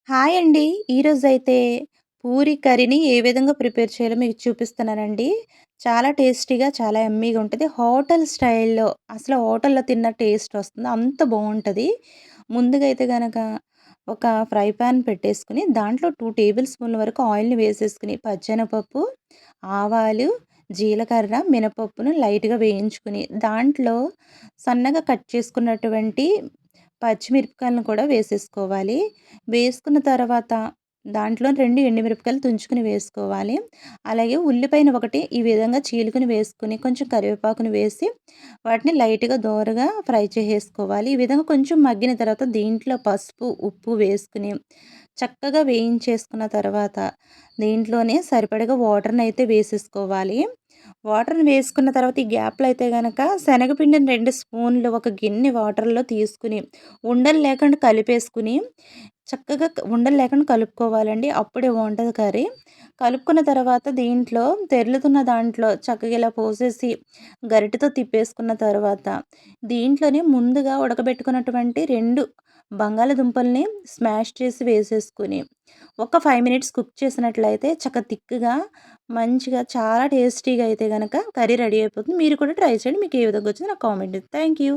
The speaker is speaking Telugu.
హాయ్ అండి. ఈరోజైతే పూరి కర్రీని ఏ విధంగా ప్రిపేర్ చేయాలో మీకు చూపిస్తున్నానండి. చాలా టేస్టీగా, చాలా యమ్మీగా ఉంటది. హోటల్ స్టైల్‌లో అసలు హోటల్‌లో తిన్న టేస్ట్ వస్తుంది. అంత బావుంటది. ముందుగా అయితే గనక ఒక ఫ్రై పాన్ పెట్టేసుకొని, దాంట్లో 2 టేబుల్ స్పూన్ల వరకు ఆయిల్‌ని వేసేసుకొని, పచ్చెనపప్పు, ఆవాలు, జీలకర్ర, మినపప్పును లైట్‌గా వేయించుకొని, దాంట్లో సన్నగా కట్ చేసుకున్నటువంటి పచ్చిమిరపకాయలను కూడా వేసేసుకోవాలి. వేసుకున్న తర్వాత దాంట్లో 2 ఎండుమిరపకాయలు తుంచుకొని వేసుకోవాలి. అలాగే ఉల్లిపాయను ఒకటి ఈ విధంగా చీలుకొని వేసుకొని, కొంచెం కరివేపాకుని వేసి, వాటిని లైట్‌గా దోరగా ఫ్రై చేసేసుకోవాలి. ఈ విధంగా కొంచెం మగ్గిన తర్వాత దీంట్లో పసుపు, ఉప్పు వేసుకొని, చక్కగా వేయించేసుకున్న తర్వాత దీంట్లోనే సరిపడగా వాటర్‌నయితే వేసేసుకోవాలి. వాటర్‌ని వేసుకున్న తర్వాత ఈ గ్యాప్‌లో అయితే గనక శనగపిండిని 2 స్పూన్లు ఒక గిన్నె వాటర్‌లో తీసుకొని, ఉండలు లేకుండా కలిపేసుకొని, చక్కగా ఉండలు లేకుండా కలుపుకోవాలండి. అప్పుడే బావుంటది కర్రీ. కలుపుకున్న తర్వాత దీంట్లో తెరులుతున్న దాంట్లో చక్కగా ఇలా పోసేసి గరిటెతో తిప్పేసుకున్న తర్వాత, దీంట్లోనే ముందుగా ఉడకబెట్టుకున్నటువంటి 2 బంగాళాదుంపల్ని స్మాష్ చేసి వేసేసుకొని, ఒక 5 మినిట్స్ కుక్ చేసినట్లయితే థిక్‌గా మంచిగా చాలా టేస్టీగా అయితే గనక కర్రీ రెడీ అయిపోతుంది. మీరు కూడా ట్రై చేయండి. మీకు ఏ విధంగా వచ్చిందో నాకు కామెంట్ థాంక్ యూ.